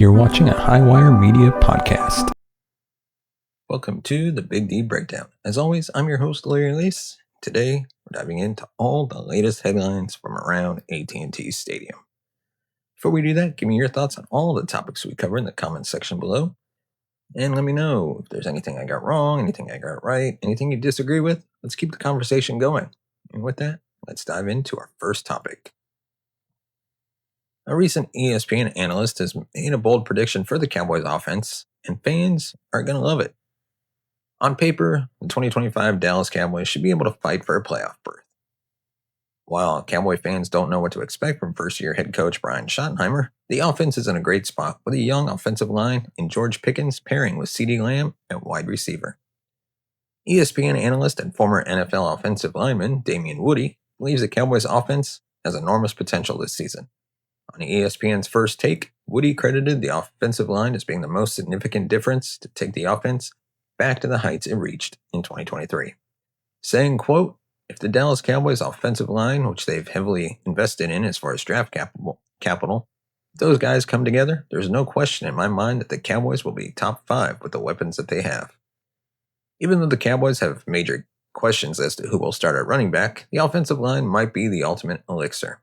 You're watching a Highwire Media podcast. Welcome to the Big D Breakdown. As always, I'm your host, Larry Lease. Today, we're diving into all the latest headlines from around AT&T Stadium. Before we do that, give me your thoughts on all the topics we cover in the comments section below. And let me know if there's anything I got wrong, anything I got right, anything you disagree with. Let's keep the conversation going. And with that, let's dive into our first topic. A recent ESPN analyst has made a bold prediction for the Cowboys offense, and fans are going to love it. On paper, the 2025 Dallas Cowboys should be able to fight for a playoff berth. While Cowboy fans don't know what to expect from first-year head coach Brian Schottenheimer, the offense is in a great spot with a young offensive line and George Pickens pairing with CeeDee Lamb at wide receiver. ESPN analyst and former NFL offensive lineman Damian Woody believes the Cowboys offense has enormous potential this season. On ESPN's First Take, Woody credited the offensive line as being the most significant difference to take the offense back to the heights it reached in 2023. Saying, quote, "If the Dallas Cowboys offensive line, which they've heavily invested in as far as draft capital, if those guys come together, there's no question in my mind that the Cowboys will be top 5 with the weapons that they have." Even though the Cowboys have major questions as to who will start at running back, the offensive line might be the ultimate elixir.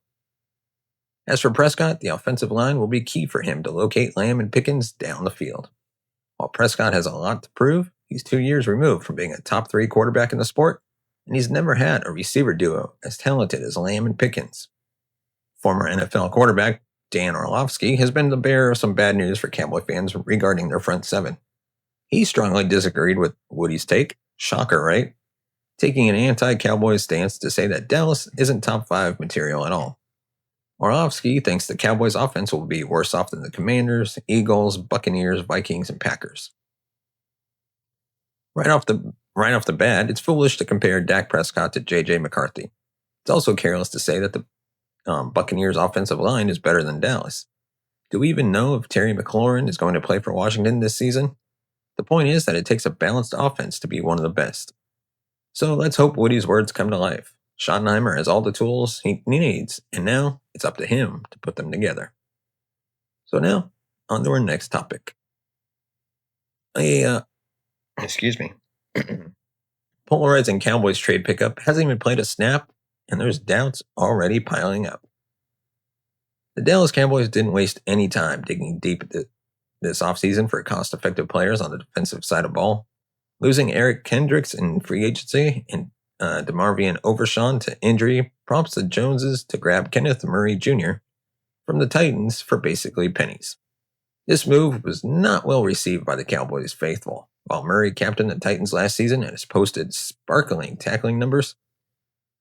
As for Prescott, the offensive line will be key for him to locate Lamb and Pickens down the field. While Prescott has a lot to prove, he's 2 years removed from being a top 3 quarterback in the sport, and he's never had a receiver duo as talented as Lamb and Pickens. Former NFL quarterback Dan Orlovsky has been the bearer of some bad news for Cowboy fans regarding their front seven. He strongly disagreed with Woody's take, shocker, right? Taking an anti-Cowboys stance to say that Dallas isn't top 5 material at all. Orlovsky thinks the Cowboys' offense will be worse off than the Commanders, Eagles, Buccaneers, Vikings, and Packers. Right off the bat, it's foolish to compare Dak Prescott to J.J. McCarthy. It's also careless to say that the Buccaneers' offensive line is better than Dallas. Do we even know if Terry McLaurin is going to play for Washington this season? The point is that it takes a balanced offense to be one of the best. So let's hope Woody's words come to life. Schottenheimer has all the tools he needs, and now it's up to him to put them together. So now, on to our next topic. Polarizing Cowboys trade pickup hasn't even played a snap, and there's doubts already piling up. The Dallas Cowboys didn't waste any time digging deep this offseason for cost-effective players on the defensive side of ball. Losing Eric Kendricks in free agency and DeMarvion Overshawn to injury prompts the Joneses to grab Kenneth Murray Jr. from the Titans for basically pennies. This move was not well received by the Cowboys faithful. While Murray captained the Titans last season and has posted sparkling tackling numbers,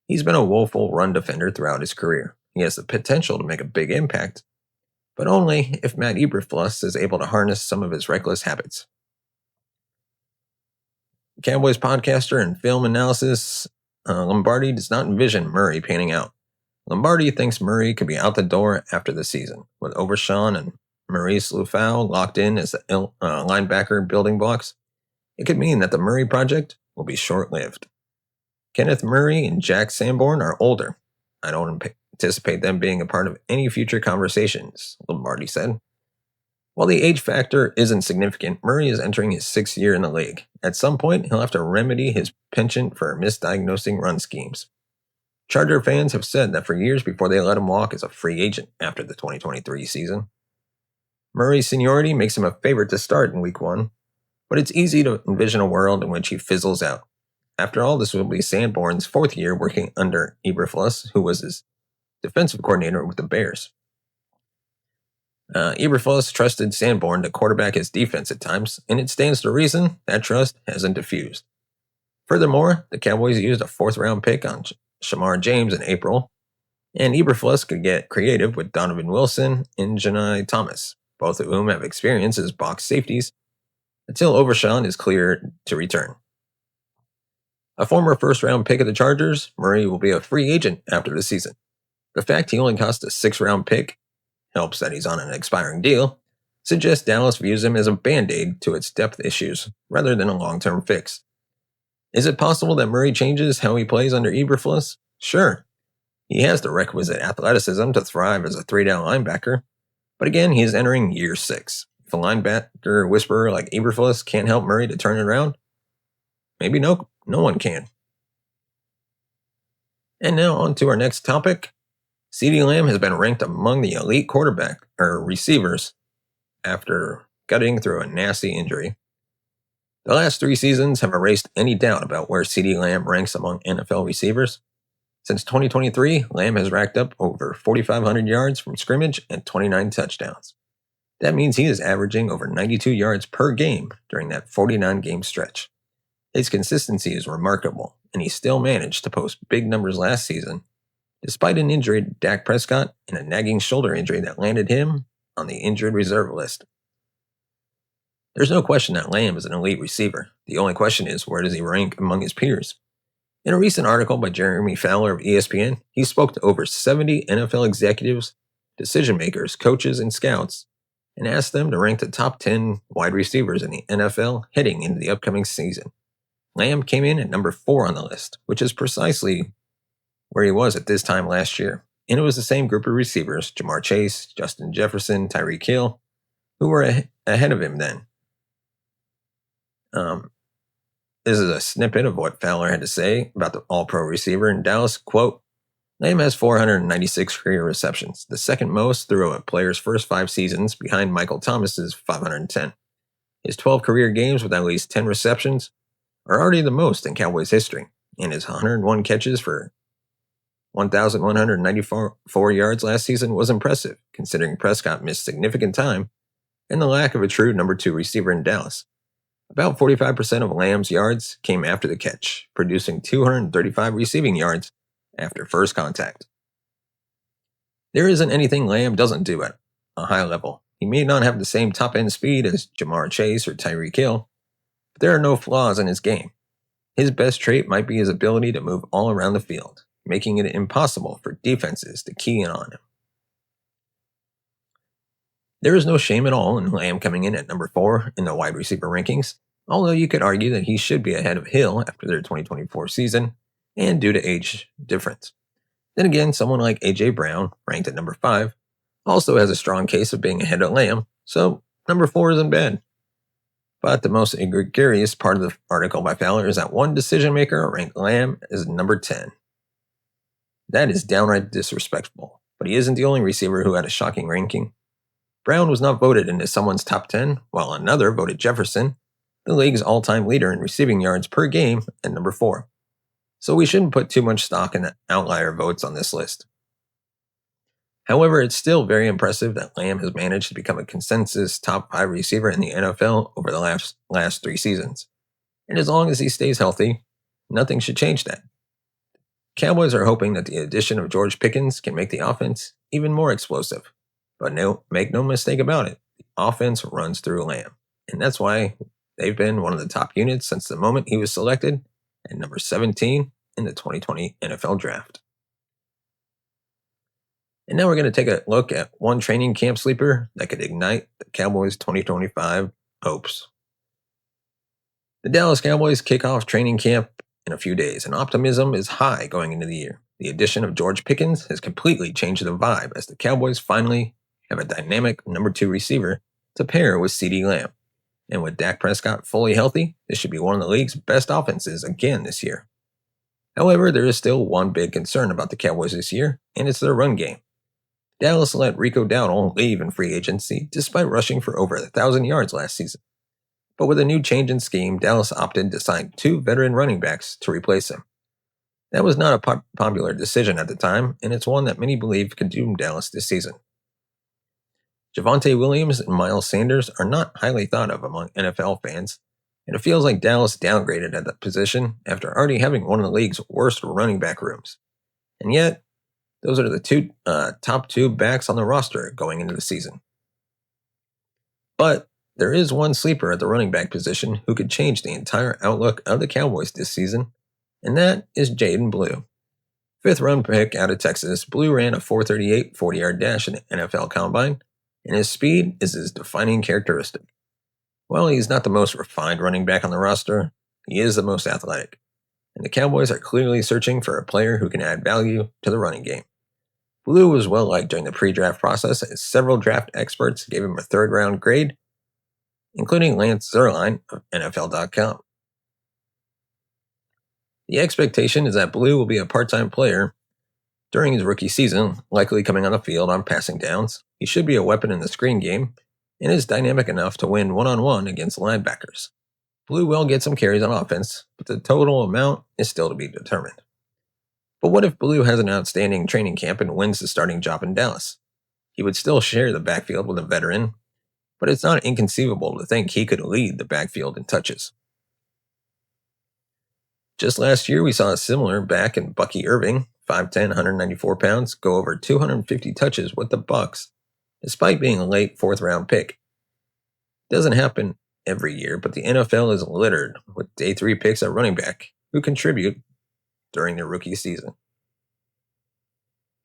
he's been a woeful run defender throughout his career. He has the potential to make a big impact, but only if Matt Eberflus is able to harness some of his reckless habits. Cowboys podcaster and film analysis Lombardi does not envision Murray panning out. Lombardi thinks Murray could be out the door after the season, with Overshawn and Maurice Lufau locked in as the linebacker building blocks. It could mean that the Murray project will be short-lived. Kenneth Murray and Jack Sanborn are older. I don't anticipate them being a part of any future conversations, Lombardi said. While the age factor isn't significant, Murray is entering his 6th year in the league. At some point, he'll have to remedy his penchant for misdiagnosing run schemes. Charger fans have said that for years before they let him walk as a free agent after the 2023 season. Murray's seniority makes him a favorite to start in Week 1, but it's easy to envision a world in which he fizzles out. After all, this will be Sanborn's 4th year working under Eberflus, who was his defensive coordinator with the Bears. Eberflus trusted Sanborn to quarterback his defense at times, and it stands to reason that trust hasn't diffused. Furthermore, the Cowboys used a 4th-round pick on Shamar James in April, and Eberflus could get creative with Donovan Wilson and Janai Thomas, both of whom have experience as box safeties, until Overshawn is cleared to return. A former first-round pick of the Chargers, Murray will be a free agent after the season. The fact he only cost a 6th-round pick, helps that he's on an expiring deal, suggests Dallas views him as a band-aid to its depth issues rather than a long-term fix. Is it possible that Murray changes how he plays under Eberflus? Sure. He has the requisite athleticism to thrive as a 3-down linebacker, But again, he is entering year 6. If a linebacker whisperer like Eberflus can't help Murray to turn it around, maybe no one can. And now on to our next topic. CeeDee Lamb has been ranked among the elite receivers after gutting through a nasty injury. The last 3 seasons have erased any doubt about where CeeDee Lamb ranks among NFL receivers. Since 2023, Lamb has racked up over 4,500 yards from scrimmage and 29 touchdowns. That means he is averaging over 92 yards per game during that 49-game stretch. His consistency is remarkable, and he still managed to post big numbers last season, despite an injury to Dak Prescott and a nagging shoulder injury that landed him on the injured reserve list. There's no question that Lamb is an elite receiver. The only question is, where does he rank among his peers? In a recent article by Jeremy Fowler of ESPN, he spoke to over 70 NFL executives, decision makers, coaches, and scouts, and asked them to rank the top 10 wide receivers in the NFL heading into the upcoming season. Lamb came in at number 4 on the list, which is precisely where he was at this time last year. And it was the same group of receivers, Jamar Chase, Justin Jefferson, Tyreek Hill, who were ahead of him then. This is a snippet of what Fowler had to say about the all-pro receiver in Dallas. Quote, Lamb has 496 career receptions, the second most through a player's first 5 seasons behind Michael Thomas's 510. His 12 career games with at least 10 receptions are already the most in Cowboys history, and his 101 catches for 1,194 yards last season was impressive, considering Prescott missed significant time and the lack of a true number 2 receiver in Dallas. About 45% of Lamb's yards came after the catch, producing 235 receiving yards after first contact. There isn't anything Lamb doesn't do at a high level. He may not have the same top-end speed as Jamar Chase or Tyreek Hill, but there are no flaws in his game. His best trait might be his ability to move all around the field, making it impossible for defenses to key in on him. There is no shame at all in Lamb coming in at number 4 in the wide receiver rankings, although you could argue that he should be ahead of Hill after their 2024 season and due to age difference. Then again, someone like A.J. Brown, ranked at number 5, also has a strong case of being ahead of Lamb, so number 4 isn't bad. But the most egregious part of the article by Fowler is that one decision maker ranked Lamb as number 10. That is downright disrespectful, but he isn't the only receiver who had a shocking ranking. Brown was not voted into someone's top 10, while another voted Jefferson, the league's all-time leader in receiving yards per game, at number 4. So we shouldn't put too much stock in the outlier votes on this list. However, it's still very impressive that Lamb has managed to become a consensus top 5 receiver in the NFL over the last 3 seasons. And as long as he stays healthy, nothing should change that. Cowboys are hoping that the addition of George Pickens can make the offense even more explosive. But make no mistake about it, the offense runs through Lamb. And that's why they've been one of the top units since the moment he was selected at number 17 in the 2020 NFL Draft. And now we're going to take a look at one training camp sleeper that could ignite the Cowboys' 2025 hopes. The Dallas Cowboys kick off training camp in a few days, and optimism is high going into the year. The addition of George Pickens has completely changed the vibe as the Cowboys finally have a dynamic number 2 receiver to pair with CeeDee Lamb. And with Dak Prescott fully healthy, this should be one of the league's best offenses again this year. However, there is still one big concern about the Cowboys this year, and it's their run game. Dallas let Rico Dowdle leave in free agency despite rushing for over 1,000 yards last season. But with a new change in scheme, Dallas opted to sign 2 veteran running backs to replace him. That was not a popular decision at the time, and it's one that many believe could doom Dallas this season. Javonte Williams and Miles Sanders are not highly thought of among NFL fans, and it feels like Dallas downgraded at that position after already having one of the league's worst running back rooms. And yet, those are the top 2 backs on the roster going into the season. But there is one sleeper at the running back position who could change the entire outlook of the Cowboys this season, and that is Jaden Blue. 5th round pick out of Texas, Blue ran a 4.38 40-yard dash in the NFL Combine, and his speed is his defining characteristic. While he's not the most refined running back on the roster, he is the most athletic, and the Cowboys are clearly searching for a player who can add value to the running game. Blue was well liked during the pre-draft process, as several draft experts gave him a third-round grade, including Lance Zierlein of NFL.com. The expectation is that Blue will be a part-time player during his rookie season, likely coming on the field on passing downs. He should be a weapon in the screen game and is dynamic enough to win one-on-one against linebackers. Blue will get some carries on offense, but the total amount is still to be determined. But what if Blue has an outstanding training camp and wins the starting job in Dallas? He would still share the backfield with a veteran, but it's not inconceivable to think he could lead the backfield in touches. Just last year, we saw a similar back in Bucky Irving, 5'10", 194 pounds, go over 250 touches with the Bucs, despite being a late fourth-round pick. It doesn't happen every year, but the NFL is littered with day 3 picks at running back who contribute during their rookie season.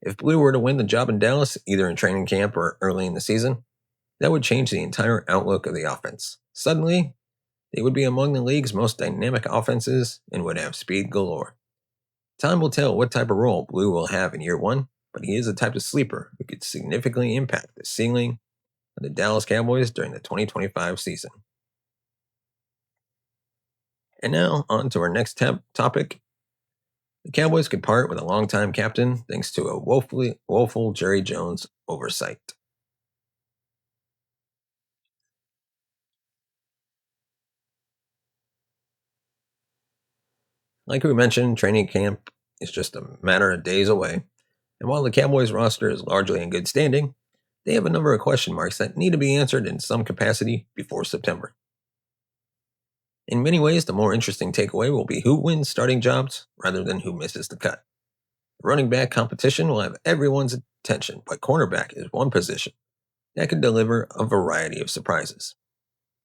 If Blue were to win the job in Dallas, either in training camp or early in the season, that would change the entire outlook of the offense. Suddenly, they would be among the league's most dynamic offenses and would have speed galore. Time will tell what type of role Blue will have in year 1, but he is a type of sleeper who could significantly impact the ceiling of the Dallas Cowboys during the 2025 season. And now, on to our next topic. The Cowboys could part with a longtime captain thanks to a woeful Jerry Jones oversight. Like we mentioned, training camp is just a matter of days away, and while the Cowboys roster is largely in good standing, they have a number of question marks that need to be answered in some capacity before September. In many ways, the more interesting takeaway will be who wins starting jobs rather than who misses the cut. The running back competition will have everyone's attention, but cornerback is one position that can deliver a variety of surprises.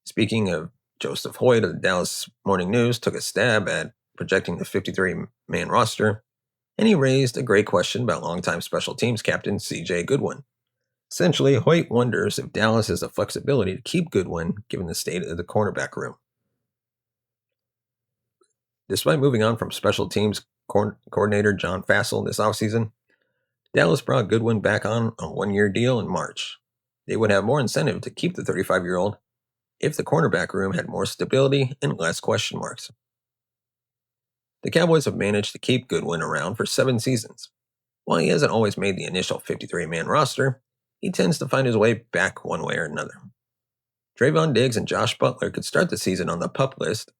Speaking of, Joseph Hoyt of the Dallas Morning News took a stab at projecting the 53-man roster, and he raised a great question about longtime special teams captain C.J. Goodwin. Essentially, Hoyt wonders if Dallas has the flexibility to keep Goodwin given the state of the cornerback room. Despite moving on from special teams coordinator John Fassel this offseason, Dallas brought Goodwin back on a one-year deal in March. They would have more incentive to keep the 35-year-old if the cornerback room had more stability and less question marks. The Cowboys have managed to keep Goodwin around for 7 seasons. While he hasn't always made the initial 53-man roster, he tends to find his way back one way or another. Trayvon Diggs and Josh Butler could start the season on the PUP list,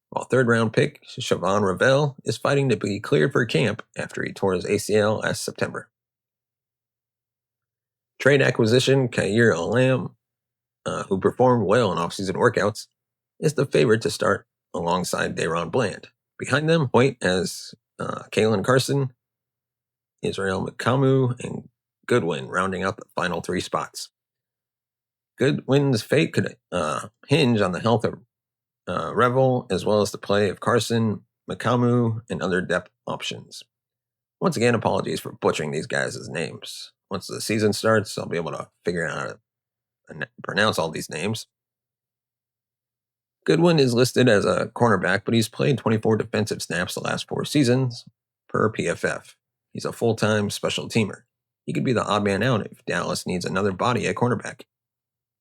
while third-round pick Siobhan Ravel is fighting to be cleared for camp after he tore his ACL last September. Trade acquisition Kair Elam, who performed well in offseason workouts, is the favorite to start alongside Daron Bland. Behind them, Hoyt has Kalen Carson, Israel McCamu, and Goodwin rounding out the final 3 spots. Goodwin's fate could hinge on the health of Revel, as well as the play of Carson, McCamu, and other depth options. Once again, apologies for butchering these guys' names. Once the season starts, I'll be able to figure out how to pronounce all these names. Goodwin is listed as a cornerback, but he's played 24 defensive snaps the last 4 seasons per PFF. He's a full-time special teamer. He could be the odd man out if Dallas needs another body at cornerback.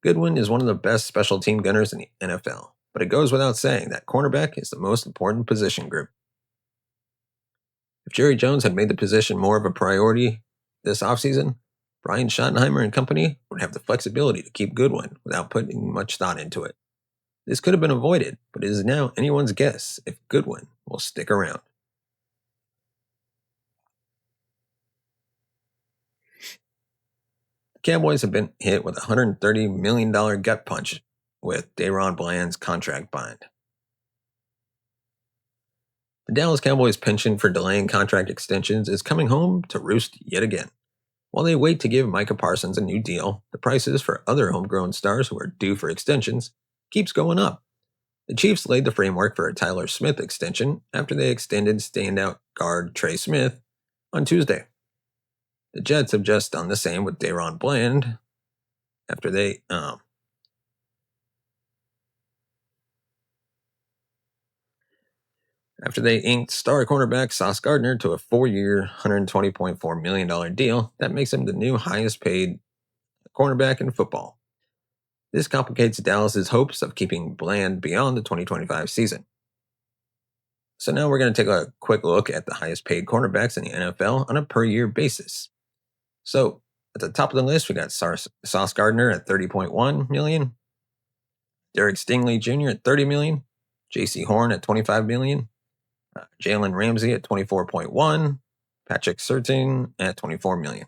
Goodwin is one of the best special team gunners in the NFL, but it goes without saying that cornerback is the most important position group. If Jerry Jones had made the position more of a priority this offseason, Brian Schottenheimer and company would have the flexibility to keep Goodwin without putting much thought into it. This could have been avoided, but it is now anyone's guess if Goodwin will stick around. The Cowboys have been hit with a $130 million gut punch with Daron Bland's contract bind. The Dallas Cowboys' penchant for delaying contract extensions is coming home to roost yet again. While they wait to give Micah Parsons a new deal, the prices for other homegrown stars who are due for extensions keeps going up. The Chiefs laid the framework for a Tyler Smith extension after they extended standout guard Trey Smith on Tuesday. The Jets have just done the same with Daron Bland after they After they inked star cornerback Sauce Gardner to a 4-year, $120.4 million deal that makes him the new highest paid cornerback in football. This complicates Dallas's hopes of keeping Bland beyond the 2025 season. So now we're going to take a quick look at the highest paid cornerbacks in the NFL on a per year basis. So at the top of the list, we got Sauce Gardner at $30.1 million, Derek Stingley Jr. at $30 million, J.C. Horn at $25 million, Jalen Ramsey at $24.1 million, Patrick Surtain at $24 million.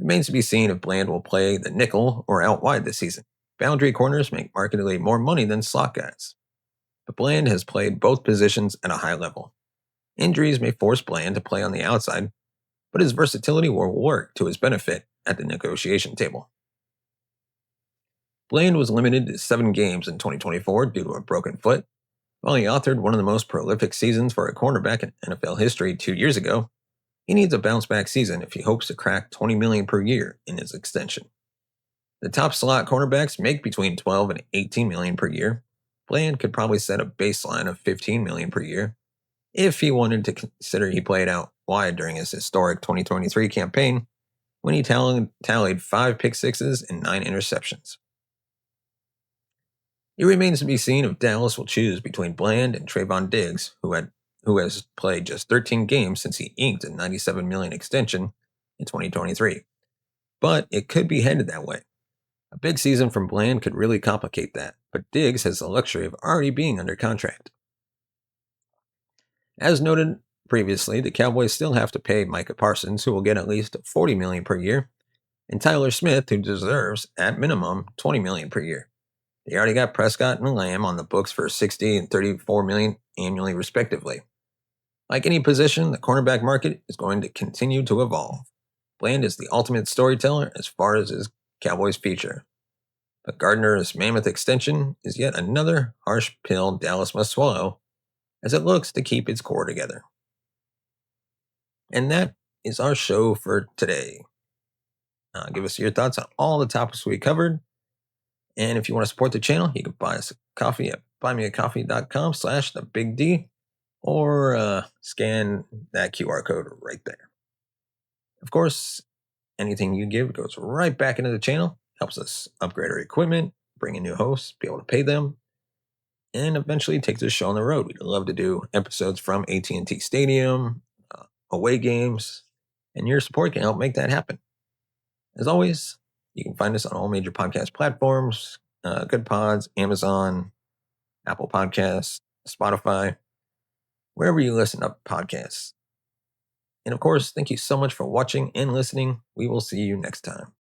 Remains to be seen if Bland will play the nickel or out wide this season. Boundary corners make markedly more money than slot guys, but Bland has played both positions at a high level. Injuries may force Bland to play on the outside, but his versatility will work to his benefit at the negotiation table. Bland was limited to 7 games in 2024 due to a broken foot. While he authored one of the most prolific seasons for a cornerback in NFL history 2 years ago, he needs a bounce-back season if he hopes to crack $20 million per year in his extension. The top slot cornerbacks make between $12 and $18 million per year. Bland could probably set a baseline of $15 million per year if he wanted to consider he played out wide during his historic 2023 campaign when he tallied 5 pick sixes and 9 interceptions. It remains to be seen if Dallas will choose between Bland and Trayvon Diggs, who has played just 13 games since he inked a $97 million extension in 2023. But it could be headed that way. A big season from Bland could really complicate that, but Diggs has the luxury of already being under contract. As noted previously, the Cowboys still have to pay Micah Parsons, who will get at least $40 million per year, and Tyler Smith, who deserves, at minimum, $20 million per year. They already got Prescott and Lamb on the books for $60 and $34 million annually, respectively. Like any position, the cornerback market is going to continue to evolve. Bland is the ultimate storyteller as far as his Cowboys feature. But Gardner's mammoth extension is yet another harsh pill Dallas must swallow as it looks to keep its core together. And that is our show for today. Give us your thoughts on all the topics we covered. And if you want to support the channel, you can buy us a coffee at buymeacoffee.com/thebigd or scan that QR code right there. Of course, anything you give goes right back into the channel, helps us upgrade our equipment, bring in new hosts, be able to pay them, and eventually take this show on the road. We'd love to do episodes from AT&T Stadium, away games, and your support can help make that happen. As always, you can find us on all major podcast platforms, Good Pods, Amazon, Apple Podcasts, Spotify, wherever you listen to podcasts. And of course, thank you so much for watching and listening. We will see you next time.